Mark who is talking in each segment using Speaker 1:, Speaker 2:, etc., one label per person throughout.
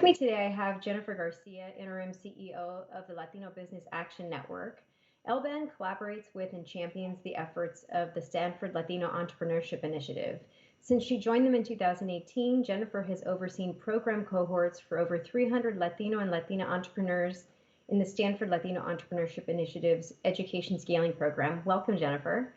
Speaker 1: With me today, I have Jennifer Garcia, Interim CEO of the Latino Business Action Network. LBAN collaborates with and champions the efforts of the Stanford Latino Entrepreneurship Initiative. Since she joined them in 2018, Jennifer has overseen program cohorts for over 300 Latino and Latina entrepreneurs in the Stanford Latino Entrepreneurship Initiative's Education Scaling Program. Welcome, Jennifer.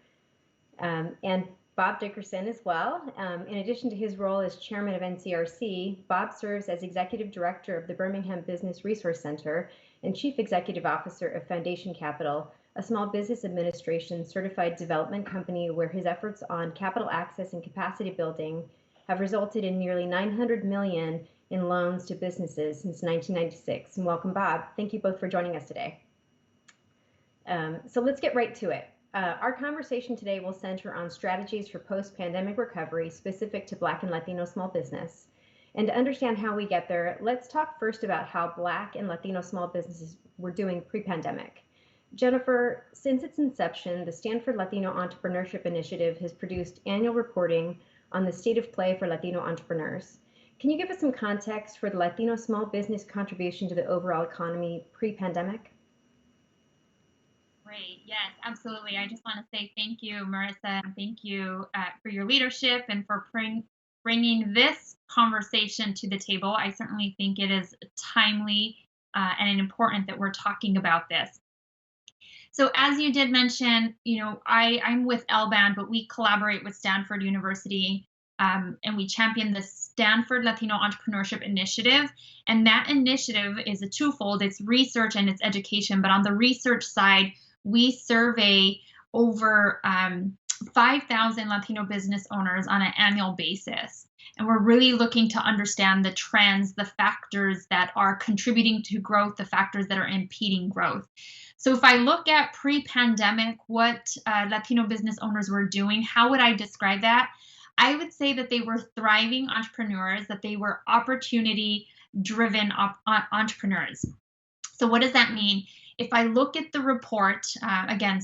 Speaker 1: And Bob Dickerson as well. In addition to his role as chairman of NCRC, Bob serves as executive director of the Birmingham Business Resource Center and chief executive officer of Foundation Capital, a small business administration certified development company where his efforts on capital access and capacity building have resulted in nearly $900 million in loans to businesses since 1996. And welcome, Bob. Thank you both for joining us today. So let's get right to it. Our conversation today will center on strategies for post-pandemic recovery specific to Black and Latino small business. And to understand how we get there, let's talk first about how Black and Latino small businesses were doing pre-pandemic. Jennifer, since its inception, the Stanford Latino Entrepreneurship Initiative has produced annual reporting on the state of play for Latino entrepreneurs. Can you give us some context for the Latino small business contribution to the overall economy pre-pandemic?
Speaker 2: Great. Yes, absolutely. I just want to say thank you, Marisa, and thank you for your leadership and for bringing this conversation to the table. I certainly think it is timely and important that we're talking about this. So as you did mention, I'm with LBAN, but we collaborate with Stanford University and we champion the Stanford Latino Entrepreneurship Initiative. And that initiative is a twofold. It's research and it's education. But on the research side, we survey over 5,000 Latino business owners on an annual basis. And we're really looking to understand the trends, the factors that are contributing to growth, the factors that are impeding growth. So if I look at pre-pandemic, what Latino business owners were doing, how would I describe that? I would say that they were thriving entrepreneurs, that they were opportunity-driven entrepreneurs. So what does that mean? If I look at the report, again,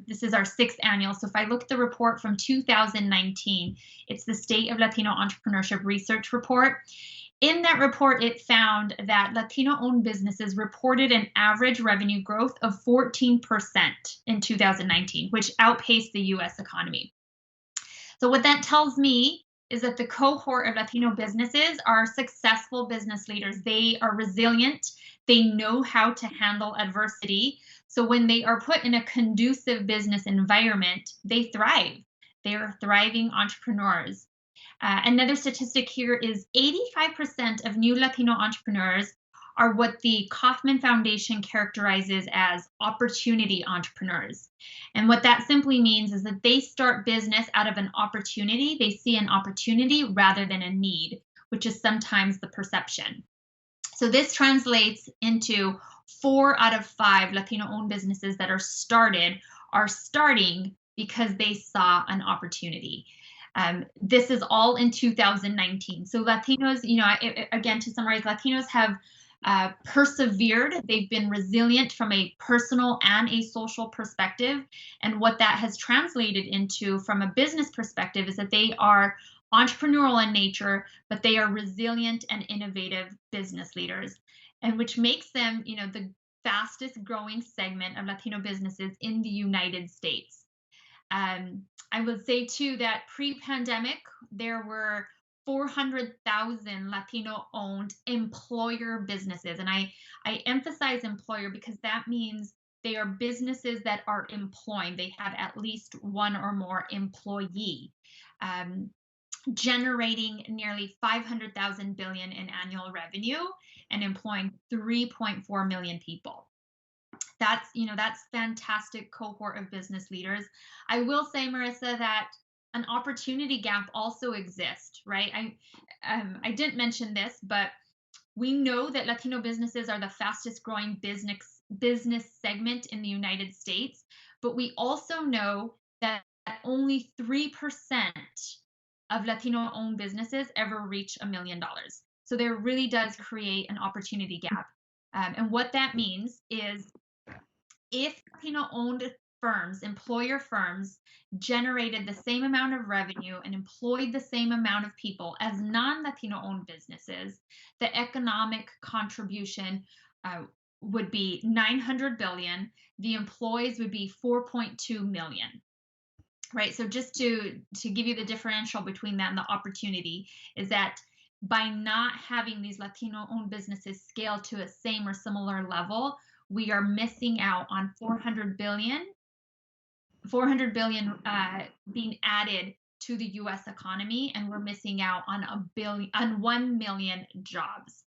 Speaker 2: this is our 6th annual. So if I look at the report from 2019, it's the State of Latino Entrepreneurship Research Report. In that report, it found that Latino-owned businesses reported an average revenue growth of 14% in 2019, which outpaced the US economy. So what that tells me is that the cohort of Latino businesses are successful business leaders. They are resilient. They know how to handle adversity. So when they are put in a conducive business environment, they thrive. They are thriving entrepreneurs. Another statistic here is 85% of new Latino entrepreneurs are what the Kauffman Foundation characterizes as opportunity entrepreneurs. And what that simply means is that they start business out of an opportunity. They see an opportunity rather than a need, which is sometimes the perception. So this translates into 4 out of 5 Latino-owned businesses that are starting because they saw an opportunity. This is all in 2019. So Latinos, again, to summarize, Latinos have persevered. They've been resilient from a personal and a social perspective. And what that has translated into from a business perspective is that they are entrepreneurial in nature, but they are resilient and innovative business leaders, and which makes them, the fastest growing segment of Latino businesses in the United States. I would say too that pre-pandemic, there were 400,000 Latino-owned employer businesses. And I emphasize employer because that means they are businesses that are employing. They have at least one or more employee, generating nearly 500,000 billion in annual revenue and employing 3.4 million people. That's fantastic cohort of business leaders. I will say, Marisa, that an opportunity gap also exists, right? I didn't mention this, but we know that Latino businesses are the fastest growing business segment in the United States, but we also know that only 3% of Latino-owned businesses ever reach $1 million. So there really does create an opportunity gap. And what that means is if Latino-owned firms, employer firms, generated the same amount of revenue and employed the same amount of people as non-Latino owned businesses, the economic contribution would be 900 billion. The employees would be 4.2 million. Right. So just to give you the differential between that and the opportunity is that by not having these Latino owned businesses scale to a same or similar level, we are missing out on 400 billion being added to the US economy, and we're missing out on 1 million jobs.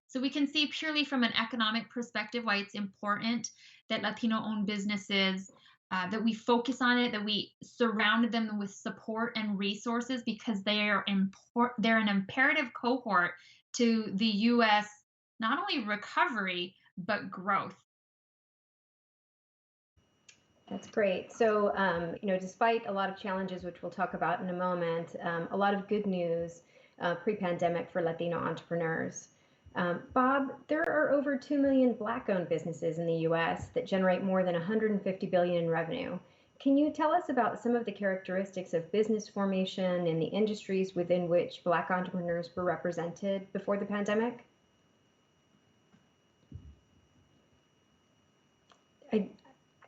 Speaker 2: So we can see purely from an economic perspective why it's important that Latino-owned businesses, that we focus on it, that we surround them with support and resources, because they're an imperative cohort to the U.S. not only recovery but growth.
Speaker 1: That's great. So, despite a lot of challenges, which we'll talk about in a moment, a lot of good news pre-pandemic for Latino entrepreneurs. Bob, there are over 2 million Black-owned businesses in the U.S. that generate more than $150 billion in revenue. Can you tell us about some of the characteristics of business formation in the industries within which Black entrepreneurs were represented before the pandemic?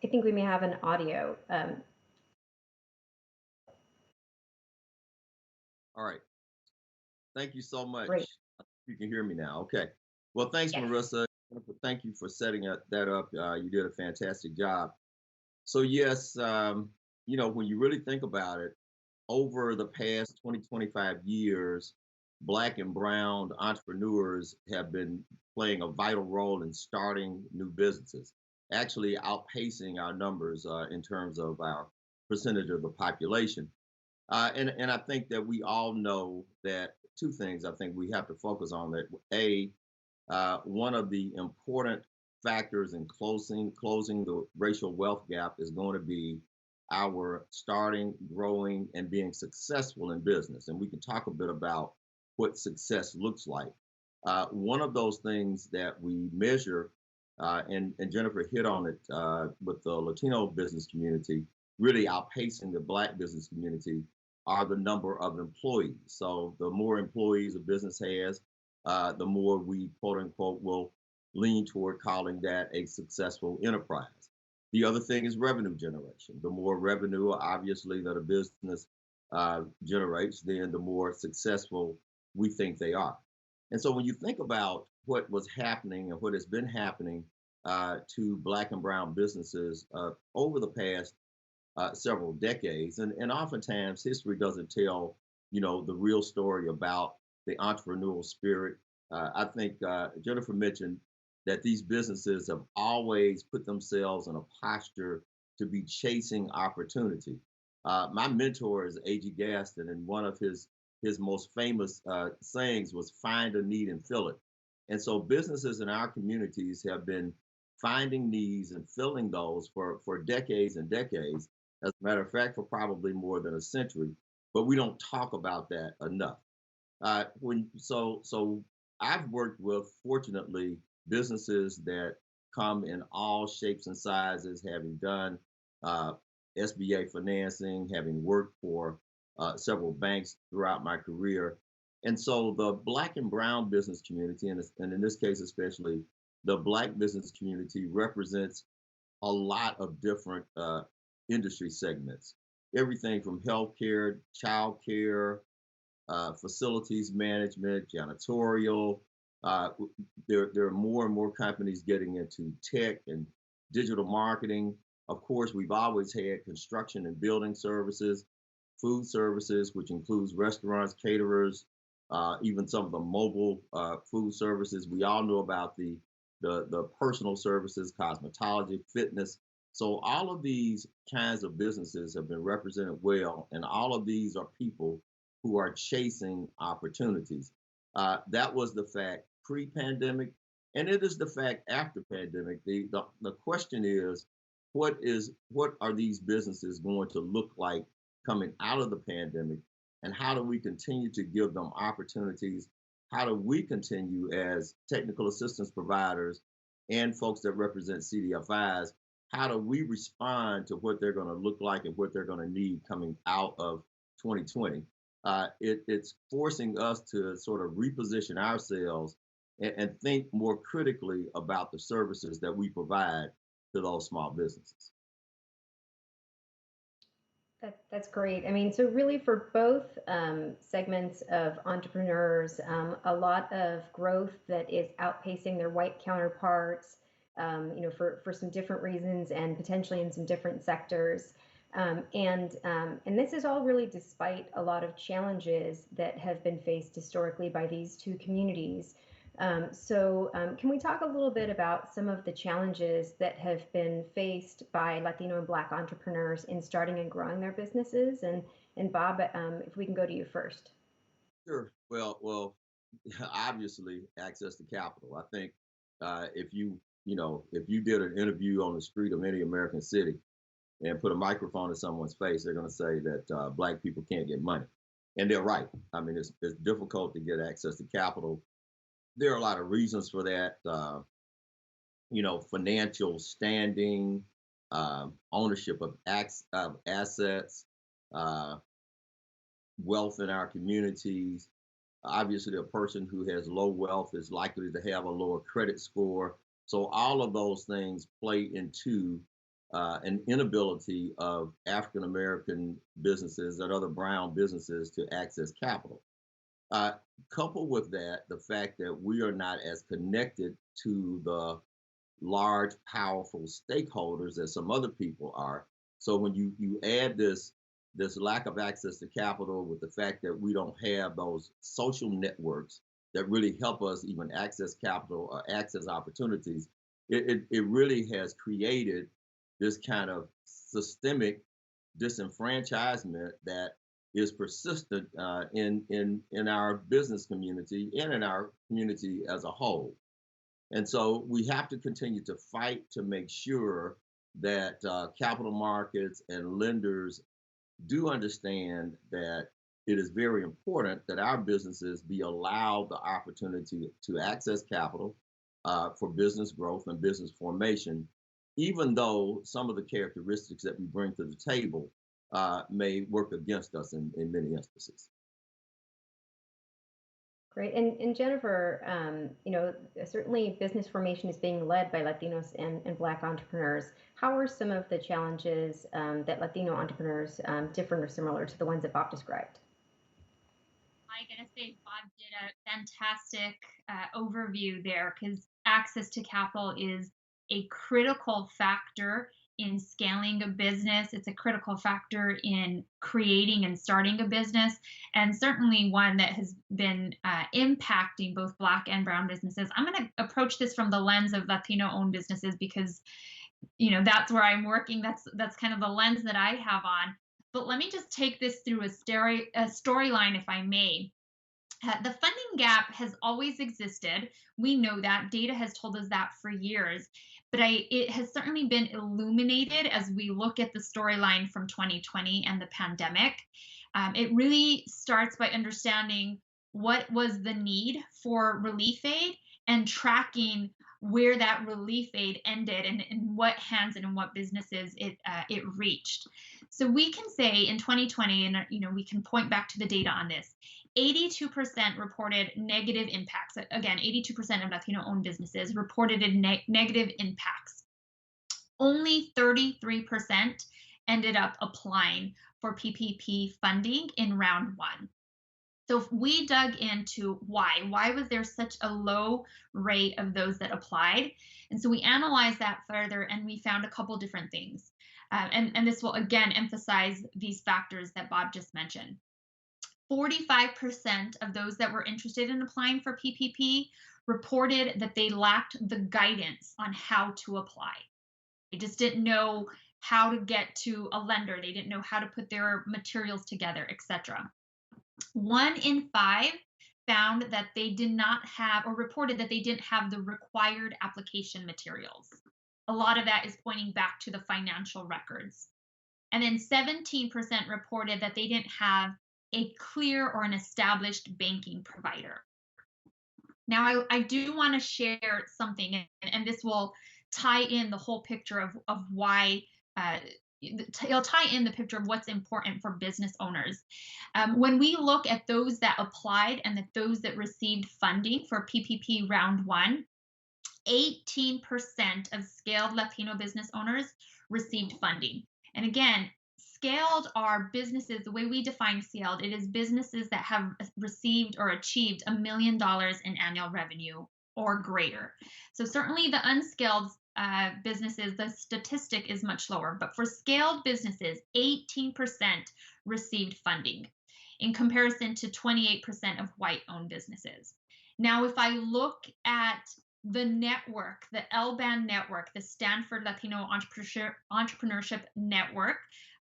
Speaker 1: I think we may have an audio.
Speaker 3: All right. Thank you so much.
Speaker 1: Great.
Speaker 3: You can hear me now. Okay. Well, thanks,
Speaker 1: Yes.
Speaker 3: Marisa. Thank you for setting that up. You did a fantastic job. So yes, when you really think about it, over the past 20, 25 years, Black and brown entrepreneurs have been playing a vital role in starting new businesses, actually outpacing our numbers in terms of our percentage of the population. And I think that we all know that two things I think we have to focus on. That one of the important factors in closing the racial wealth gap is going to be our starting, growing, and being successful in business. And we can talk a bit about what success looks like. One of those things that we measure, and Jennifer hit on it with the Latino business community, really outpacing the Black business community, are the number of employees. So the more employees a business has, the more we, quote unquote, will lean toward calling that a successful enterprise. The other thing is revenue generation. The more revenue, obviously, that a business generates, then the more successful we think they are. And so when you think about what was happening and what has been happening to Black and brown businesses over the past several decades, and oftentimes history doesn't tell, the real story about the entrepreneurial spirit. I think Jennifer mentioned that these businesses have always put themselves in a posture to be chasing opportunity. My mentor is A.G. Gaston, and one of his most famous sayings was "Find a need and fill it." And so businesses in our communities have been finding needs and filling those for decades and decades. As a matter of fact, for probably more than a century, but we don't talk about that enough. So I've worked with, fortunately, businesses that come in all shapes and sizes, having done SBA financing, having worked for several banks throughout my career. And so the Black and brown business community, and in this case especially, the Black business community represents a lot of different industry segments, everything from healthcare, childcare, facilities management, janitorial. There are more and more companies getting into tech and digital marketing. Of course, we've always had construction and building services, food services, which includes restaurants, caterers, even some of the mobile food services. We all know about the personal services, cosmetology, fitness. So all of these kinds of businesses have been represented well, and all of these are people who are chasing opportunities. That was the fact pre-pandemic, and it is the fact after pandemic. The question is, what are these businesses going to look like coming out of the pandemic, and how do we continue to give them opportunities? How do we continue as technical assistance providers and folks that represent CDFIs? how do we respond to what they're going to look like and what they're going to need coming out of 2020? It's forcing us to sort of reposition ourselves and think more critically about the services that we provide to those small businesses.
Speaker 1: That's great. I mean, so really for both segments of entrepreneurs, a lot of growth that is outpacing their white counterparts, for some different reasons and potentially in some different sectors. And this is all really despite a lot of challenges that have been faced historically by these two communities. Can we talk a little bit about some of the challenges that have been faced by Latino and Black entrepreneurs in starting and growing their businesses? And Bob, if we can go to you first.
Speaker 3: Sure. Well, obviously, access to capital. I think if you did an interview on the street of any American city and put a microphone in someone's face, they're going to say that Black people can't get money, and they're right. I mean, it's difficult to get access to capital. There are a lot of reasons for that. Financial standing, ownership of assets, wealth in our communities. Obviously, a person who has low wealth is likely to have a lower credit score. So all of those things play into an inability of African American businesses and other brown businesses to access capital. Coupled with that, the fact that we are not as connected to the large, powerful stakeholders as some other people are. So when you add this lack of access to capital with the fact that we don't have those social networks that really help us even access capital or access opportunities, it really has created this kind of systemic disenfranchisement that is persistent in our business community and in our community as a whole. And so we have to continue to fight to make sure that capital markets and lenders do understand that it is very important that our businesses be allowed the opportunity to access capital for business growth and business formation, even though some of the characteristics that we bring to the table may work against us in many instances.
Speaker 1: Great. And Jennifer, certainly business formation is being led by Latinos and Black entrepreneurs. How are some of the challenges that Latino entrepreneurs different or similar to the ones that Bob described?
Speaker 2: I gotta say, Bob did a fantastic overview there, because access to capital is a critical factor in scaling a business. It's a critical factor in creating and starting a business, and certainly one that has been impacting both Black and brown businesses. I'm going to approach this from the lens of Latino-owned businesses because, that's where I'm working. That's kind of the lens that I have on. But let me just take this through a storyline, if I may. The funding gap has always existed. We know that. Data has told us that for years. But it has certainly been illuminated as we look at the storyline from 2020 and the pandemic. It really starts by understanding what was the need for relief aid and tracking where that relief aid ended and in what hands and in what businesses it reached. So we can say in 2020, and we can point back to the data on this, 82% reported negative impacts. Again, 82% of Latino-owned businesses reported negative impacts. Only 33% ended up applying for PPP funding in round one. So if we dug into why was there such a low rate of those that applied? And so we analyzed that further, and we found a couple different things. And this will again emphasize these factors that Bob just mentioned. 45% of those that were interested in applying for PPP reported that they lacked the guidance on how to apply. They just didn't know how to get to a lender. They didn't know how to put their materials together, etc. 1 in 5 found that they did not have, or reported that they didn't have the required application materials. A lot of that is pointing back to the financial records. And then 17% reported that they didn't have a clear or an established banking provider. Now, I do want to share something, and this will tie in the whole picture of why. It'll tie in the picture of what's important for business owners. When we look at those that applied and those that received funding for PPP round one, 18% of scaled Latino business owners received funding. And again, scaled are businesses, the way we define scaled, it is businesses that have received or achieved $1 million in annual revenue or greater. So certainly the unscaled businesses, the statistic is much lower, but for scaled businesses, 18% received funding in comparison to 28% of white-owned businesses. Now, if I look at the network, the LBAN network, the Stanford Latino Entrepreneurship Network,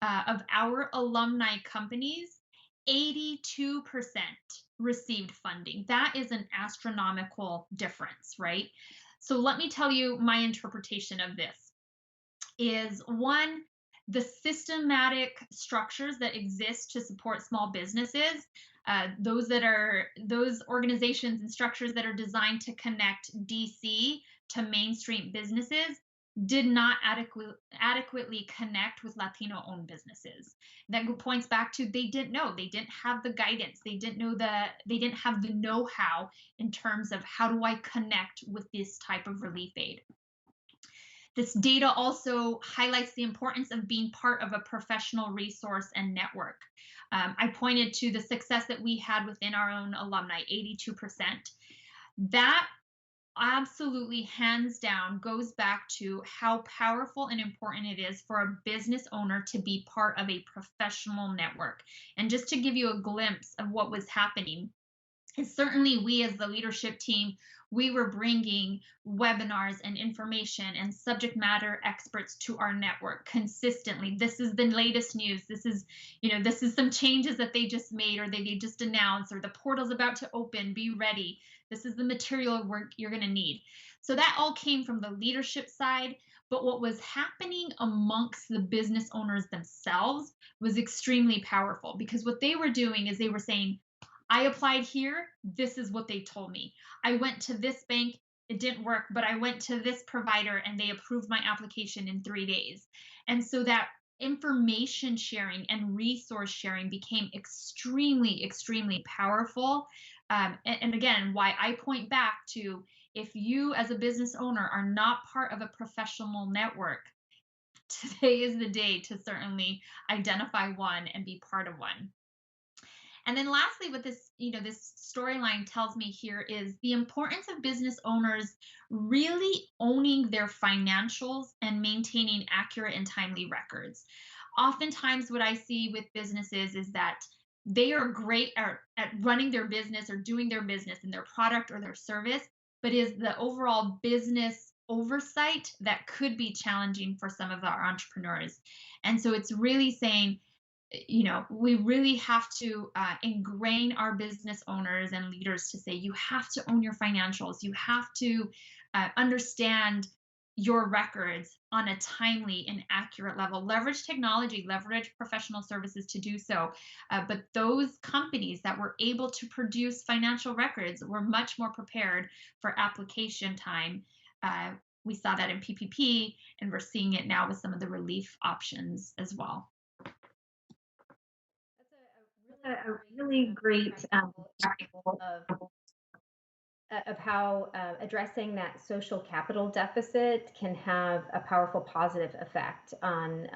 Speaker 2: of our alumni companies, 82% received funding. That is an astronomical difference, right? So let me tell you my interpretation of this is one, the systematic structures that exist to support small businesses, those organizations and structures that are designed to connect DC to mainstream businesses did not adequately connect with Latino-owned businesses. That points back to they didn't know, they didn't have the guidance, they didn't have the know-how in terms of how do I connect with this type of relief aid. This data also highlights the importance of being part of a professional resource and network. I pointed to the success that we had within our own alumni, 82%. That absolutely, hands down, goes back to how powerful and important it is for a business owner to be part of a professional network. And just to give you a glimpse of what was happening, and certainly we as the leadership team, we were bringing webinars and information and subject matter experts to our network consistently. This is the latest news. This is some changes that they just made or they just announced, or the portal's about to open, be ready. This is the material work you're going to need. So that all came from the leadership side. But what was happening amongst the business owners themselves was extremely powerful, because what they were doing is they were saying, I applied here, this is what they told me. I went to this bank, it didn't work, but I went to this provider and they approved my application in 3 days. And so that information sharing and resource sharing became extremely, extremely powerful. And again, why I point back to, if you as a business owner are not part of a professional network, today is the day to certainly identify one and be part of one. And then lastly, what this storyline tells me here is the importance of business owners really owning their financials and maintaining accurate and timely records. Oftentimes what I see with businesses is that they are great at running their business or doing their business in their product or their service, but is the overall business oversight that could be challenging for some of our entrepreneurs. And so it's really saying, we really have to ingrain our business owners and leaders to say, you have to own your financials. You have to understand your records on a timely and accurate level. Leverage technology, leverage professional services to do so. But those companies that were able to produce financial records were much more prepared for application time. We saw that in PPP, and we're seeing it now with some of the relief options as well.
Speaker 1: That's a really great example of how addressing that social capital deficit can have a powerful positive effect on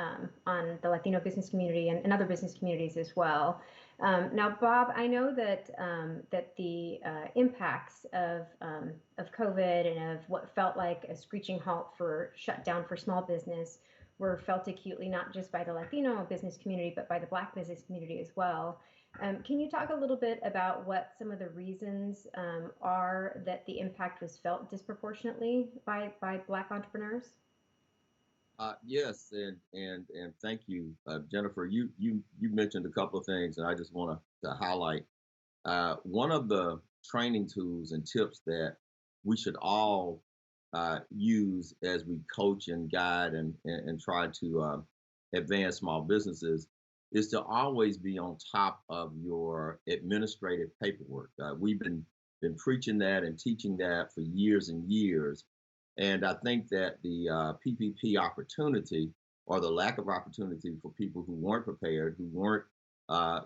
Speaker 1: the Latino business community and other business communities as well. Now, Bob, I know that that the impacts of COVID and of what felt like a screeching halt for shutdown for small business were felt acutely, not just by the Latino business community, but by the Black business community as well. Can you talk a little bit about what some of the reasons are that the impact was felt disproportionately by Black entrepreneurs?
Speaker 3: Yes, and thank you, Jennifer. You mentioned a couple of things, and I just want to highlight one of the training tools and tips that we should all use as we coach and guide and try to advance small businesses is to always be on top of your administrative paperwork. We've been preaching that and teaching that for years and years. And I think that the PPP opportunity or the lack of opportunity for people who weren't prepared, who weren't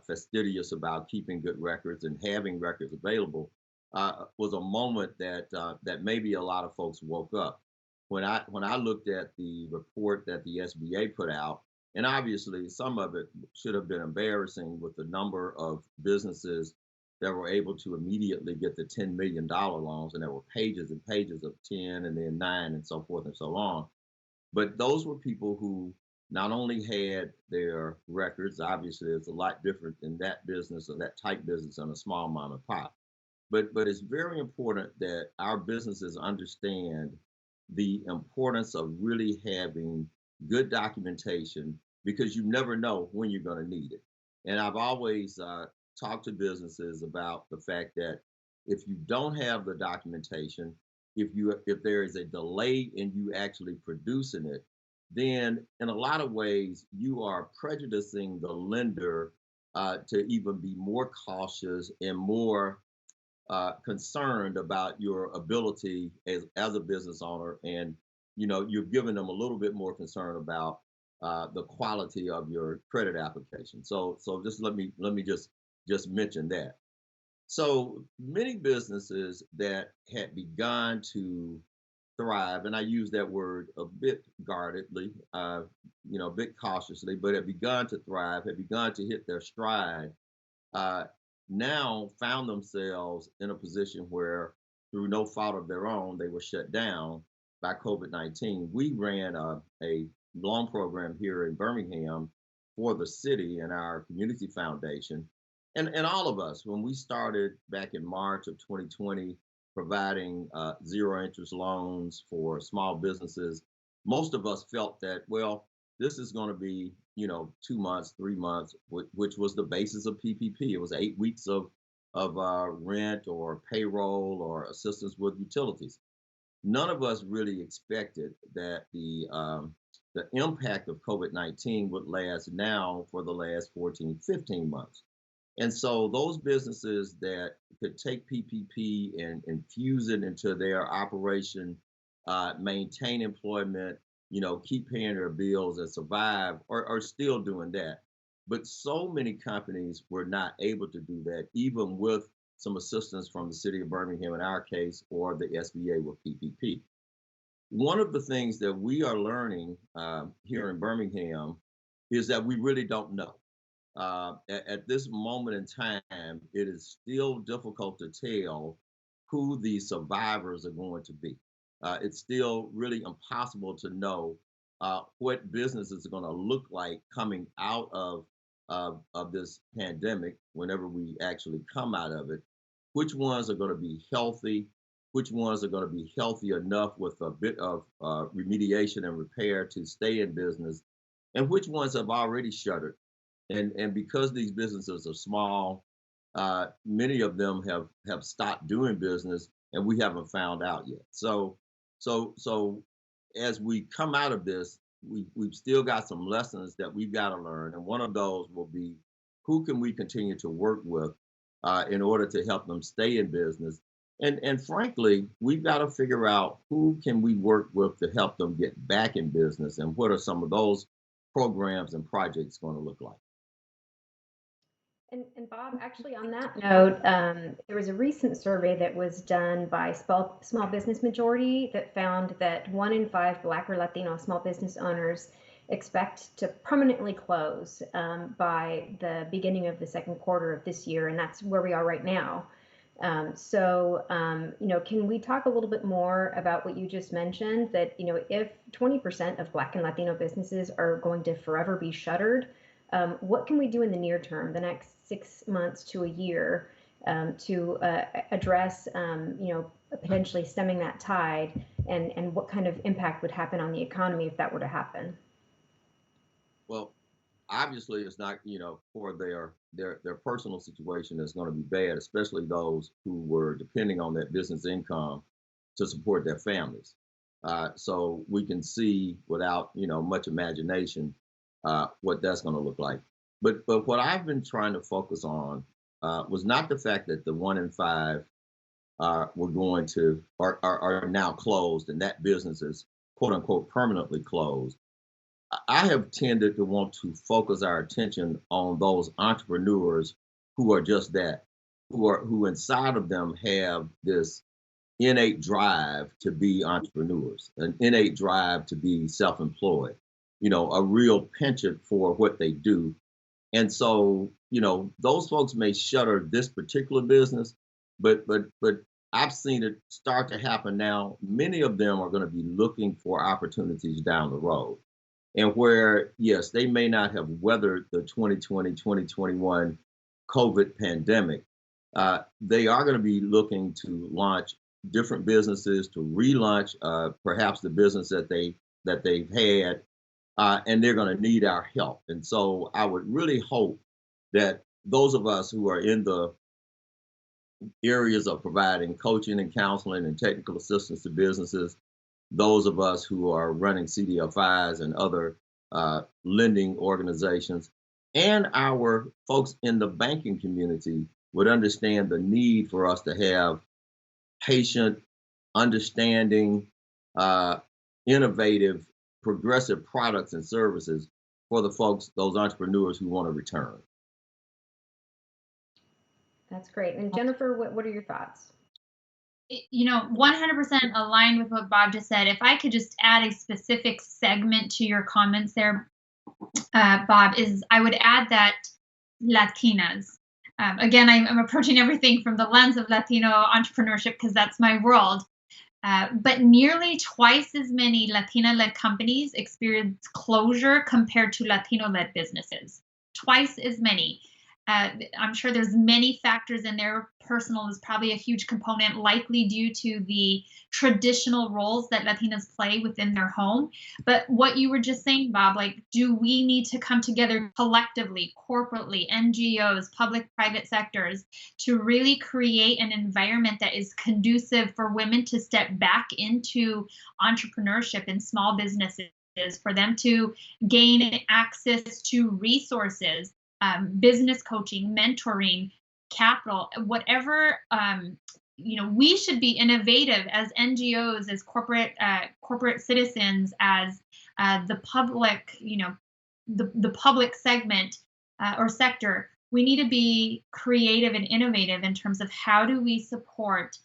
Speaker 3: fastidious about keeping good records and having records available, was a moment that that maybe a lot of folks woke up. When I looked at the report that the SBA put out, and obviously some of it should have been embarrassing with the number of businesses that were able to immediately get the $10 million loans, and there were pages and pages of 10 and then 9 and so forth and so on. But those were people who not only had their records, obviously it's a lot different in that business or that type business on a small mom and pop. But it's very important that our businesses understand the importance of really having good documentation, because you never know when you're going to need it. And I've always talked to businesses about the fact that if you don't have the documentation, if there is a delay in you actually producing it, then in a lot of ways you are prejudicing the lender to even be more cautious and more concerned about your ability as a business owner. And you're giving them a little bit more concern about the quality of your credit application. So just let me just mention that. So many businesses that had begun to thrive, and I use that word a bit guardedly, a bit cautiously, but had begun to thrive, had begun to hit their stride, uh, now found themselves in a position where, through no fault of their own, they were shut down by COVID-19. We ran a loan program here in Birmingham for the city and our community foundation. And all of us, when we started back in March of 2020, providing zero interest loans for small businesses, most of us felt that, well, this is going to be 2 months, 3 months, which was the basis of PPP. It was 8 weeks of rent or payroll or assistance with utilities. None of us really expected that the impact of COVID-19 would last now for the last 14, 15 months. And so those businesses that could take PPP and infuse it into their operation, maintain employment, keep paying their bills and survive, are still doing that. But so many companies were not able to do that, even with some assistance from the city of Birmingham in our case, or the SBA with PPP. One of the things that we are learning here in Birmingham is that we really don't know. At this moment in time, it is still difficult to tell who the survivors are going to be. It's still really impossible to know what businesses are going to look like coming out of this pandemic whenever we actually come out of it. Which ones are going to be healthy? Which ones are going to be healthy enough with a bit of remediation and repair to stay in business? And which ones have already shuttered? And because these businesses are small, many of them have stopped doing business, and we haven't found out yet. So as we come out of this, we've still got some lessons that we've got to learn, and one of those will be, who can we continue to work with in order to help them stay in business? And frankly, we've got to figure out who can we work with to help them get back in business, and what are some of those programs and projects going to look like.
Speaker 1: And Bob, actually, on that note, there was a recent survey that was done by Small Business Majority that found that 1 in 5 Black or Latino small business owners expect to permanently close by the beginning of the second quarter of this year, and that's where we are right now. Can we talk a little bit more about what you just mentioned, that, if 20% of Black and Latino businesses are going to forever be shuttered, what can we do in the near term, the next 6 months to a year, to address, potentially stemming that tide, and what kind of impact would happen on the economy if that were to happen?
Speaker 3: Well, obviously, it's not, for their personal situation is going to be bad, especially those who were depending on that business income to support their families. So we can see without, much imagination, what that's going to look like. But what I've been trying to focus on was not the fact that the 1 in 5 were going to are now closed, and that business is quote unquote permanently closed. I have tended to want to focus our attention on those entrepreneurs who are just that, who inside of them have this innate drive to be entrepreneurs, an innate drive to be self-employed, a real penchant for what they do. And so, those folks may shutter this particular business, but I've seen it start to happen now. Many of them are going to be looking for opportunities down the road. And where, yes, they may not have weathered the 2020, 2021 COVID pandemic, they are going to be looking to launch different businesses, to relaunch perhaps the business that they've had, and they're going to need our help. And so I would really hope that those of us who are in the areas of providing coaching and counseling and technical assistance to businesses, those of us who are running CDFIs and other lending organizations, and our folks in the banking community would understand the need for us to have patient, understanding, innovative, progressive products and services for the folks, those entrepreneurs who want to return.
Speaker 1: That's great. And Jennifer, what are your thoughts?
Speaker 2: 100% aligned with what Bob just said. If I could just add a specific segment to your comments there, Bob, is I would add that Latinas. Again, I'm approaching everything from the lens of Latino entrepreneurship because that's my world. But nearly twice as many Latina-led companies experience closure compared to Latino-led businesses. Twice as many. I'm sure there's many factors in there. Personal is probably a huge component, likely due to the traditional roles that Latinas play within their home. But what you were just saying, Bob, do we need to come together collectively, corporately, NGOs, public-private sectors, to really create an environment that is conducive for women to step back into entrepreneurship and small businesses, for them to gain access to resources, business coaching, mentoring, capital, whatever. We should be innovative as NGOs, as corporate citizens, as the public, the public segment or sector. We need to be creative and innovative in terms of how do we support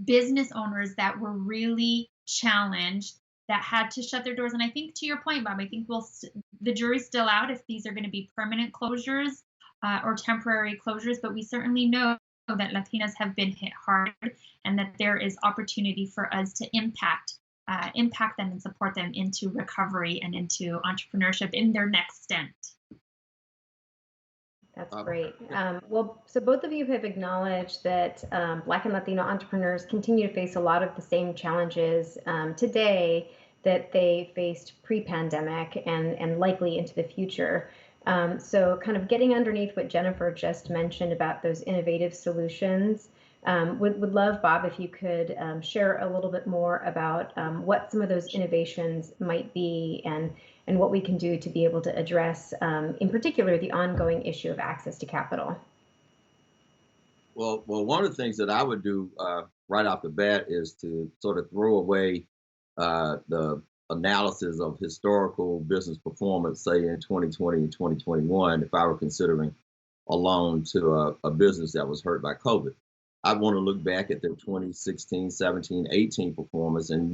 Speaker 2: business owners that were really challenged, that had to shut their doors. And I think, to your point, Bob, I think the jury's still out if these are going to be permanent closures or temporary closures, but we certainly know that Latinas have been hit hard and that there is opportunity for us to impact them and support them into recovery and into entrepreneurship in their next stint.
Speaker 1: That's great. Well, so both of you have acknowledged that Black and Latino entrepreneurs continue to face a lot of the same challenges today that they faced pre-pandemic and likely into the future. So kind of getting underneath what Jennifer just mentioned about those innovative solutions, would love, Bob, if you could share a little bit more about what some of those innovations might be and what we can do to be able to address, in particular, the ongoing issue of access to capital.
Speaker 3: Well, one of the things that I would do right off the bat is to sort of throw away the analysis of historical business performance, say in 2020 and 2021, if I were considering a loan to a business that was hurt by COVID. I want to look back at their 2016, 17, 18 performance and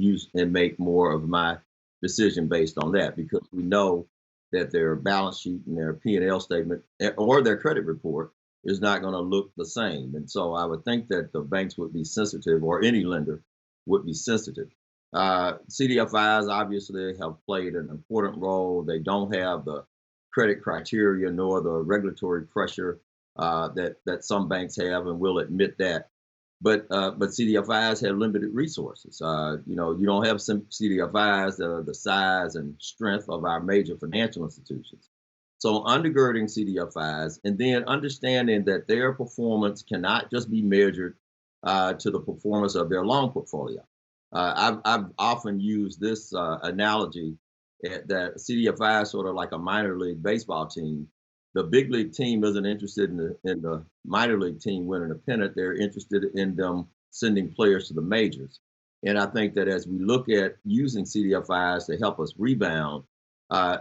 Speaker 3: make more of my decision based on that, because we know that their balance sheet and their P&L statement or their credit report is not going to look the same. And so I would think that the banks would be sensitive, or any lender would be sensitive. CDFIs obviously have played an important role. They don't have the credit criteria nor the regulatory pressure that some banks have, and we'll admit that. But CDFIs have limited resources. You don't have some CDFIs that are the size and strength of our major financial institutions. So undergirding CDFIs and then understanding that their performance cannot just be measured to the performance of their loan portfolio. I've often used this analogy that CDFI is sort of like a minor league baseball team. the big league team isn't interested in the minor league team winning a pennant. They're interested in them sending players to the majors. And I think that as we look at using CDFIs to help us rebound,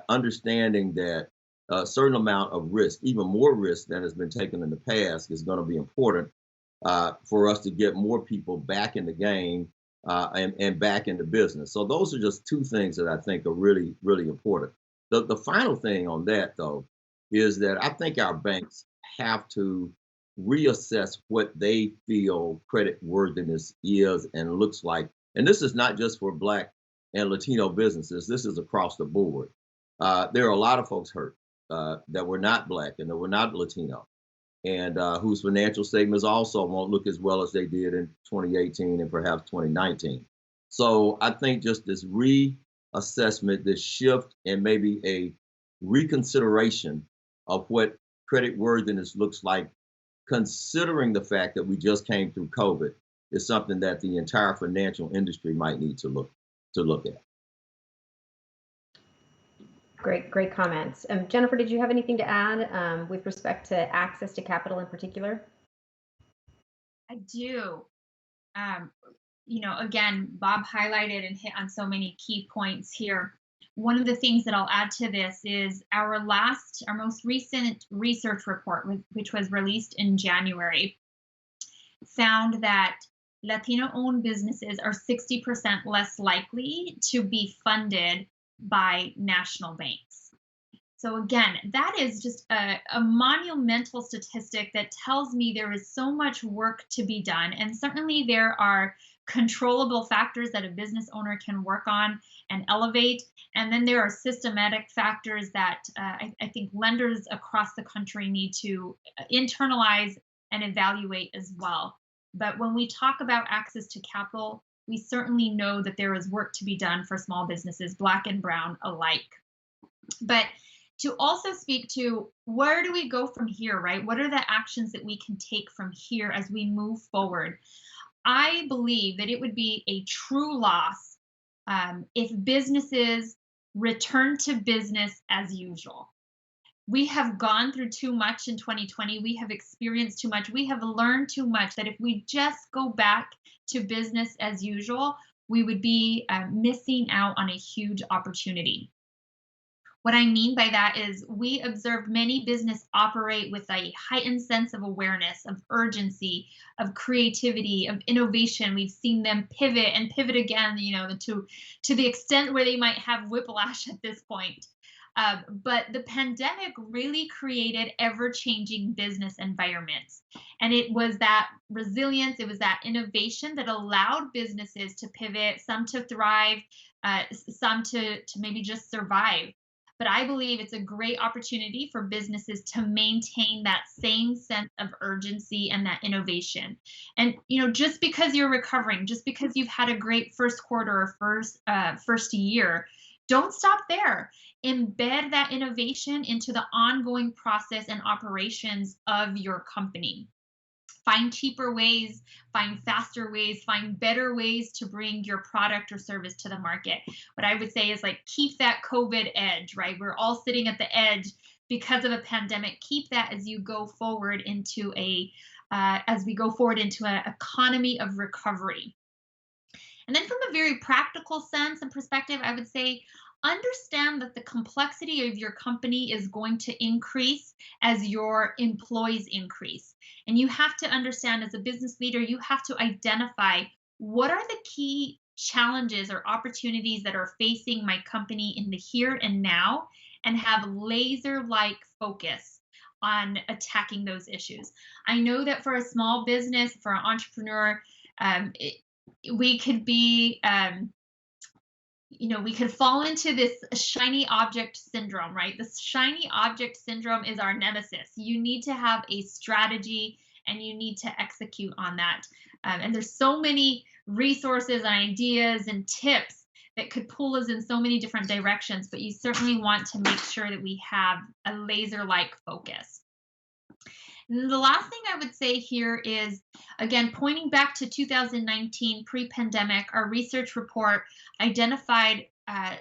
Speaker 3: understanding that a certain amount of risk, even more risk than has been taken in the past, is going to be important for us to get more people back in the game and back into business. So those are just two things that I think are really, really important. The final thing on that, though, is that I think our banks have to reassess what they feel credit worthiness is and looks like. And this is not just for Black and Latino businesses. This is across the board. There are a lot of folks hurt that were not Black and that were not Latino, and whose financial statements also won't look as well as they did in 2018 and perhaps 2019. So I think just this reassessment, this shift, and maybe a reconsideration of what credit worthiness looks like, considering the fact that we just came through COVID, is something that the entire financial industry might need to look at.
Speaker 1: Great comments. Jennifer, did you have anything to add with respect to access to capital in particular?
Speaker 2: I do. Again, Bob highlighted and hit on so many key points here. One of the things that I'll add to this is our most recent research report, which was released in January, found that Latino-owned businesses are 60% less likely to be funded by national banks. So again, that is just a monumental statistic that tells me there is so much work to be done. And certainly there are controllable factors that a business owner can work on and elevate. And then there are systematic factors that I think lenders across the country need to internalize and evaluate as well. But when we talk about access to capital, we certainly know that there is work to be done for small businesses, Black and brown alike. But to also speak to where do we go from here, right? What are the actions that we can take from here as we move forward? I believe that it would be a true loss if businesses return to business as usual. We have gone through too much in 2020. We have experienced too much. We have learned too much that if we just go back to business as usual, we would be missing out on a huge opportunity. What I mean by that is we observed many businesses operate with a heightened sense of awareness, of urgency, of creativity, of innovation. We've seen them pivot and pivot again, to the extent where they might have whiplash at this point. But the pandemic really created ever-changing business environments. And it was that resilience, it was that innovation that allowed businesses to pivot, some to thrive, some to maybe just survive. But I believe it's a great opportunity for businesses to maintain that same sense of urgency and that innovation. And just because you're recovering, just because you've had a great first quarter or first year, don't stop there. Embed that innovation into the ongoing process and operations of your company. Find cheaper ways, find faster ways, find better ways to bring your product or service to the market. What I would say is keep that COVID edge, right? We're all sitting at the edge because of a pandemic. Keep that as you go forward into an economy of recovery. And then from a very practical sense and perspective, I would say understand that the complexity of your company is going to increase as your employees increase. And you have to understand, as a business leader, you have to identify what are the key challenges or opportunities that are facing my company in the here and now, and have laser-like focus on attacking those issues. I know that for a small business, for an entrepreneur, we could be we could fall into this shiny object syndrome, right? This shiny object syndrome is our nemesis. You need to have a strategy and you need to execute on that. And there's so many resources and ideas and tips that could pull us in so many different directions, but you certainly want to make sure that we have a laser-like focus. And the last thing I would say here is, again, pointing back to 2019, pre-pandemic, our research report identified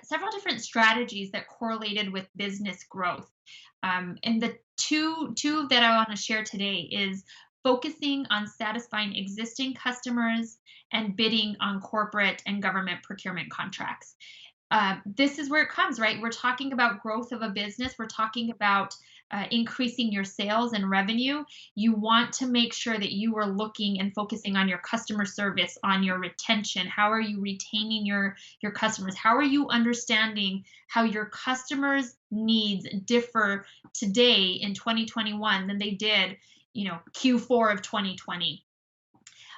Speaker 2: several different strategies that correlated with business growth. And the two that I want to share today is focusing on satisfying existing customers and bidding on corporate and government procurement contracts. This is where it comes, right? We're talking about growth of a business. We're talking about increasing your sales and revenue. You want to make sure that you are looking and focusing on your customer service, on your retention. How are you retaining your customers? How are you understanding how your customers' needs differ today in 2021 than they did, Q4 of 2020?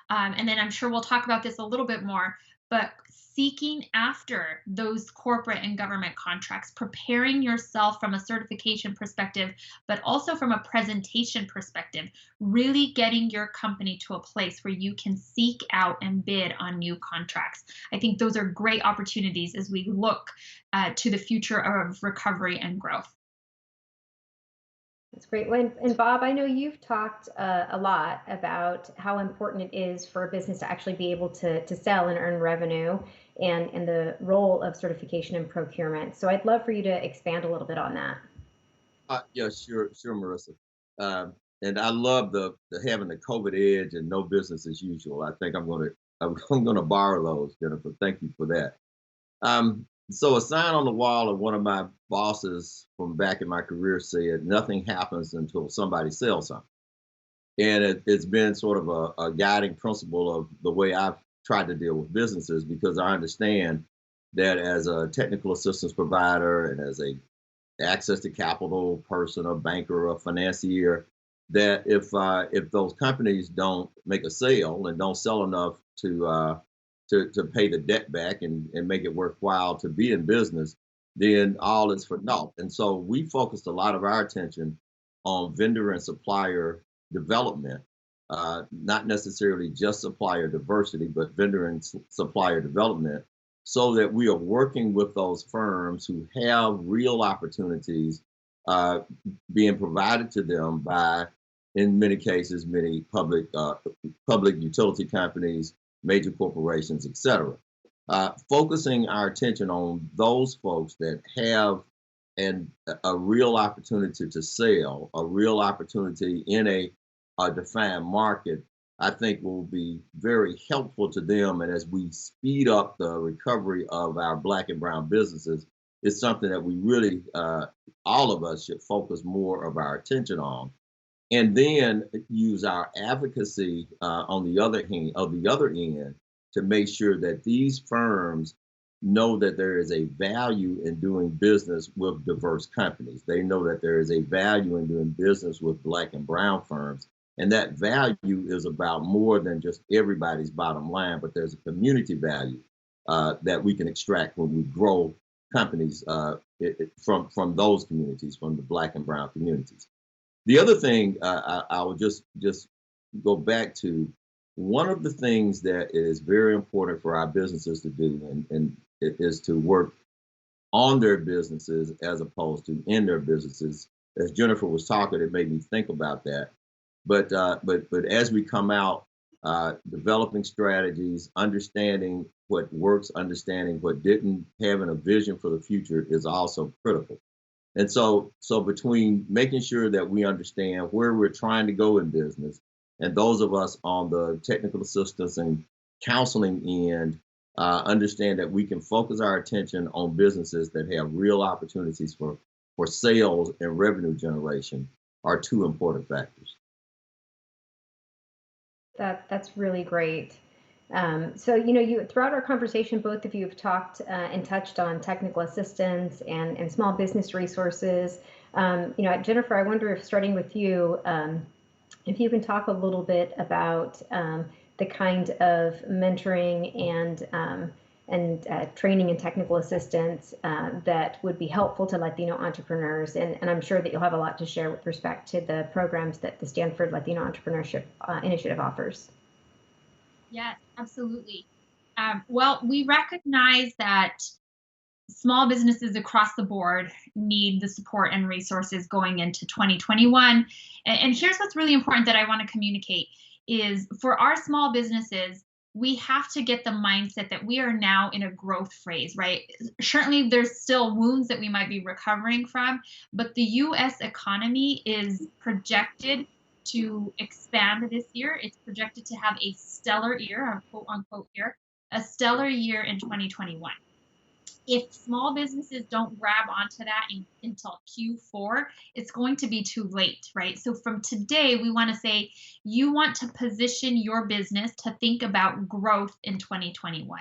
Speaker 2: And then I'm sure we'll talk about this a little bit more, but seeking after those corporate and government contracts, preparing yourself from a certification perspective, but also from a presentation perspective, really getting your company to a place where you can seek out and bid on new contracts. I think those are great opportunities as we look to the future of recovery and growth.
Speaker 1: That's great. And Bob, I know you've talked a lot about how important it is for a business to actually be able to sell and earn revenue, and the role of certification and procurement. So I'd love for you to expand a little bit on that.
Speaker 3: Yeah, sure, Marissa. And I love the having the COVID edge and no business as usual. I think I'm gonna borrow those, Jennifer. Thank you for that. So a sign on the wall of one of my bosses from back in my career said, "Nothing happens until somebody sells something." And it's been sort of a guiding principle of the way I've tried to deal with businesses, because I understand that as a technical assistance provider and as a access to capital person, a banker, a financier, that if those companies don't make a sale and don't sell enough to pay the debt back and make it worthwhile to be in business, then all is for naught. And so we focused a lot of our attention on vendor and supplier development, not necessarily just supplier diversity, but vendor and supplier development, so that we are working with those firms who have real opportunities being provided to them by, in many cases, many public utility companies, major corporations, et cetera. Focusing our attention on those folks that have a real opportunity to sell, a real opportunity in a defined market, I think will be very helpful to them. And as we speed up the recovery of our Black and brown businesses, it's something that we really, all of us should focus more of our attention on. And then use our advocacy on the other end to make sure that these firms know that there is a value in doing business with diverse companies. They know that there is a value in doing business with Black and brown firms. And that value is about more than just everybody's bottom line, but there's a community value that we can extract when we grow companies from those communities, from the Black and brown communities. The other thing I will just go back to, one of the things that is very important for our businesses to do, and it is to work on their businesses as opposed to in their businesses. As Jennifer was talking, it made me think about that. But as we come out, developing strategies, understanding what works, understanding what didn't, having a vision for the future is also critical. And so between making sure that we understand where we're trying to go in business, and those of us on the technical assistance and counseling end understand that we can focus our attention on businesses that have real opportunities for sales and revenue generation, are two important factors.
Speaker 1: That's really great. So, you throughout our conversation, both of you have talked and touched on technical assistance and small business resources. Jennifer, I wonder if, starting with you, if you can talk a little bit about the kind of mentoring and training and technical assistance that would be helpful to Latino entrepreneurs. And I'm sure that you'll have a lot to share with respect to the programs that the Stanford Latino Entrepreneurship Initiative offers.
Speaker 2: Yes, absolutely. Well, we recognize that small businesses across the board need the support and resources going into 2021. And here's what's really important that I want to communicate is, for our small businesses, we have to get the mindset that we are now in a growth phase, right? Certainly, there's still wounds that we might be recovering from, but the US economy is projected to expand this year. It's projected to have a stellar year, quote unquote here, a stellar year in 2021. If small businesses don't grab onto that until Q4, it's going to be too late, right? So from today, we want to say you want to position your business to think about growth in 2021.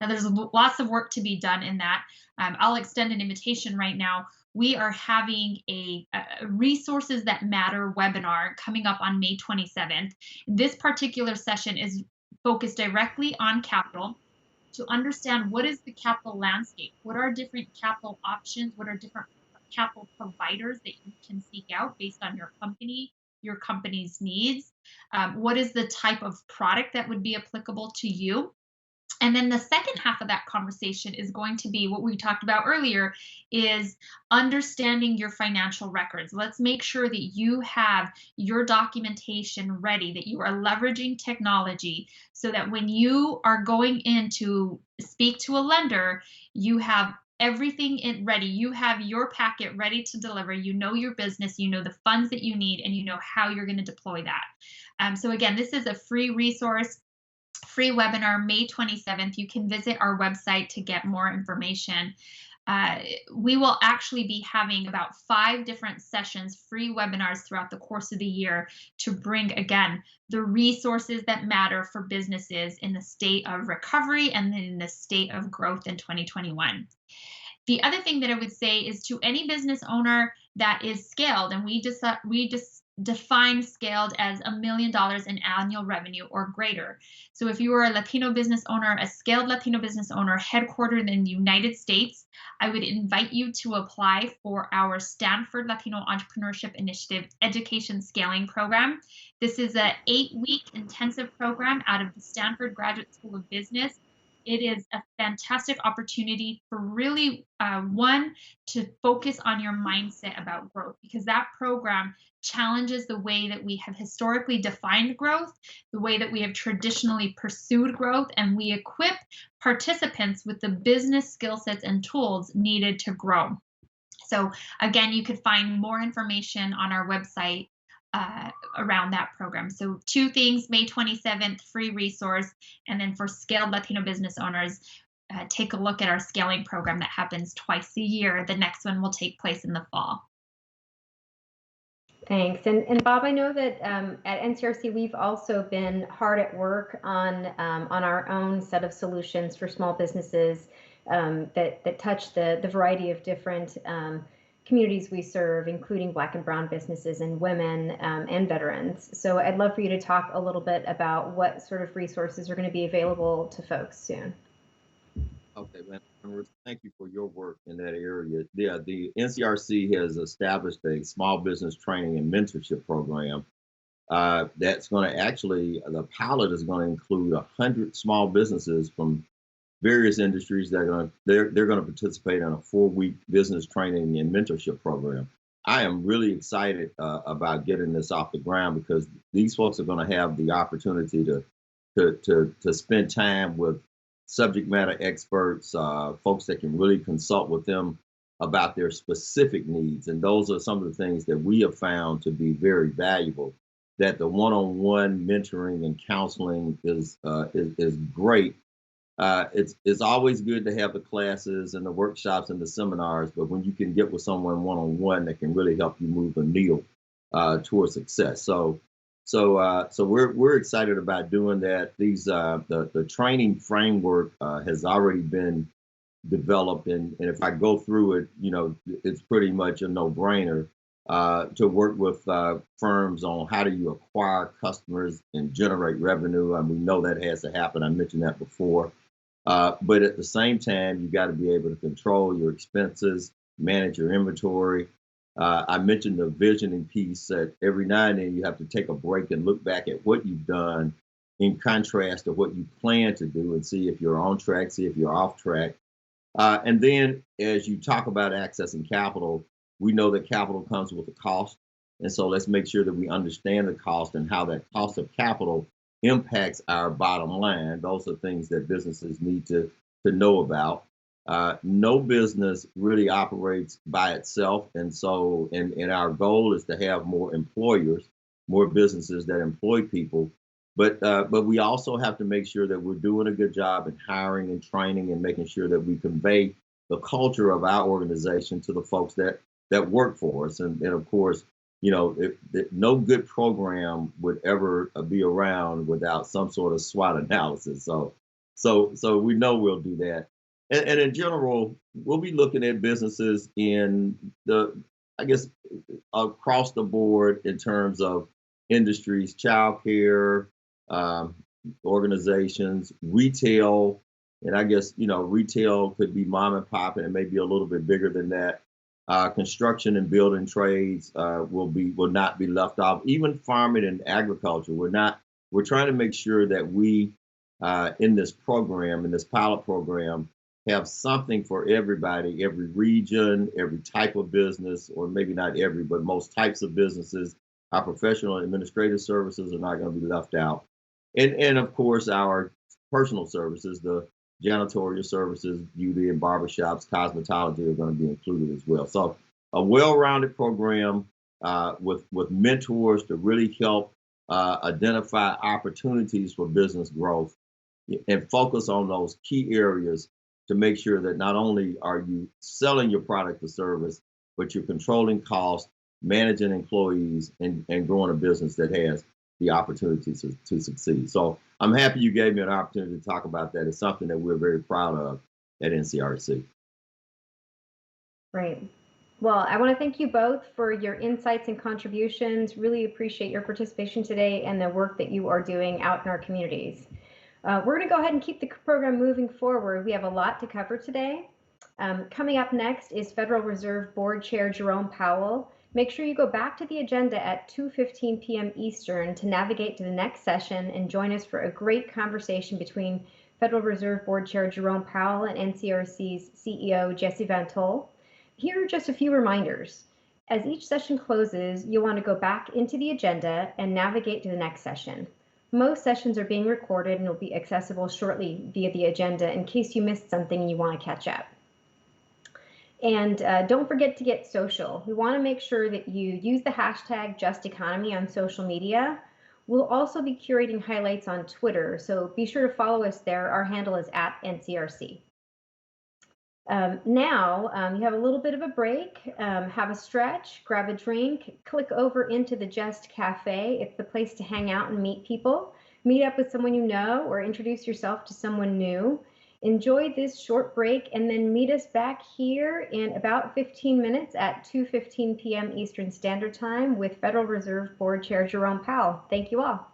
Speaker 2: Now, there's lots of work to be done in that. I'll extend an invitation right now. We are having a Resources That Matter webinar coming up on May 27th. This particular session is focused directly on capital, to understand what is the capital landscape, what are different capital options, what are different capital providers that you can seek out based on your company's needs, what is the type of product that would be applicable to you. And then the second half of that conversation is going to be what we talked about earlier, is understanding your financial records. Let's make sure that you have your documentation ready, that you are leveraging technology so that when you are going in to speak to a lender, you have everything ready. You have your packet ready to deliver. You know your business, you know the funds that you need, and you know how you're going to deploy that. So again, this is a free resource, free webinar, May 27th. You can visit our website to get more information. We will actually be having about 5 different sessions, free webinars throughout the course of the year to bring, again, the resources that matter for businesses in the state of recovery and then in the state of growth in 2021. The other thing that I would say is to any business owner that is scaled, and we just define scaled as $1 million in annual revenue or greater. So if you are a Latino business owner, a scaled Latino business owner headquartered in the United States, I would invite you to apply for our Stanford Latino Entrepreneurship Initiative Education Scaling Program. This is an 8-week intensive program out of the Stanford Graduate School of Business. It is a fantastic opportunity for really, one, to focus on your mindset about growth, because that program challenges the way that we have historically defined growth, the way that we have traditionally pursued growth, and we equip participants with the business skill sets and tools needed to grow. So again, you could find more information on our website around that program. So 2 things, May 27th, free resource, and then for scaled Latino business owners, take a look at our scaling program that happens twice a year. The next one will take place in the fall.
Speaker 1: Thanks. And Bob, I know that at NCRC, we've also been hard at work on our own set of solutions for small businesses that touch the variety of different communities we serve, including Black and Brown businesses and women and veterans. So I'd love for you to talk a little bit about what sort of resources are going to be available to folks soon.
Speaker 3: Okay, man. Thank you for your work in that area. Yeah, the NCRC has established a small business training and mentorship program that's going to actually, the pilot is going to include 100 small businesses from various industries that are they're going to participate in a 4-week business training and mentorship program. I am really excited about getting this off the ground, because these folks are going to have the opportunity to spend time with subject matter experts, folks that can really consult with them about their specific needs. And those are some of the things that we have found to be very valuable. That the one-on-one mentoring and counseling is great. It's always good to have the classes and the workshops and the seminars, but when you can get with someone one-on-one, that can really help you move the needle towards success. So we're excited about doing that. The training framework has already been developed, and if I go through it, it's pretty much a no-brainer to work with firms on how do you acquire customers and generate revenue. And we know that has to happen. I mentioned that before. But at the same time, you got to be able to control your expenses, manage your inventory. I mentioned the visioning piece, that every now and then you have to take a break and look back at what you've done in contrast to what you plan to do, and see if you're on track, see if you're off track. And then as you talk about accessing capital, we know that capital comes with a cost. And so let's make sure that we understand the cost and how that cost of capital impacts our bottom line. Those are things that businesses need to know about. No business really operates by itself, and so and our goal is to have more employers, more businesses that employ people. But we also have to make sure that we're doing a good job in hiring and training and making sure that we convey the culture of our organization to the folks that work for us. And of course, no good program would ever be around without some sort of SWOT analysis. So we know we'll do that. And in general, we'll be looking at businesses in I guess, across the board in terms of industries, childcare, um, organizations, retail, and I guess retail could be mom and pop, and it may be a little bit bigger than that. Construction and building trades will not be left off. Even farming and agriculture, we're trying to make sure that we in this program, in this pilot program, have something for everybody, every region, every type of business, or maybe not every, but most types of businesses. Our professional and administrative services are not going to be left out. And of course, our personal services, the janitorial services, beauty and barbershops, cosmetology are going to be included as well. So a well-rounded program with mentors to really help identify opportunities for business growth and focus on those key areas to make sure that not only are you selling your product or service, but you're controlling costs, managing employees, and growing a business that has the opportunity to succeed. So I'm happy you gave me an opportunity to talk about that. It's something that we're very proud of at NCRC.
Speaker 1: Great. Well, I want to thank you both for your insights and contributions. Really appreciate your participation today and the work that you are doing out in our communities. We're going to go ahead and keep the program moving forward. We have a lot to cover today. Coming up next is Federal Reserve Board Chair Jerome Powell. Make sure you go back to the agenda at 2:15 p.m. Eastern to navigate to the next session and join us for a great conversation between Federal Reserve Board Chair Jerome Powell and NCRC's CEO Jesse Van Tol. Here are just a few reminders. As each session closes, you'll want to go back into the agenda and navigate to the next session. Most sessions are being recorded and will be accessible shortly via the agenda in case you missed something and you want to catch up. And don't forget to get social. We want to make sure that you use the hashtag JustEconomy on social media. We'll also be curating highlights on Twitter, so be sure to follow us there. Our handle is @NCRC. Now, you have a little bit of a break, have a stretch, grab a drink, click over into the Just Cafe. It's the place to hang out and meet people. Meet up with someone you know or introduce yourself to someone new. Enjoy this short break and then meet us back here in about 15 minutes at 2:15 p.m. Eastern Standard Time with Federal Reserve Board Chair Jerome Powell. Thank you all.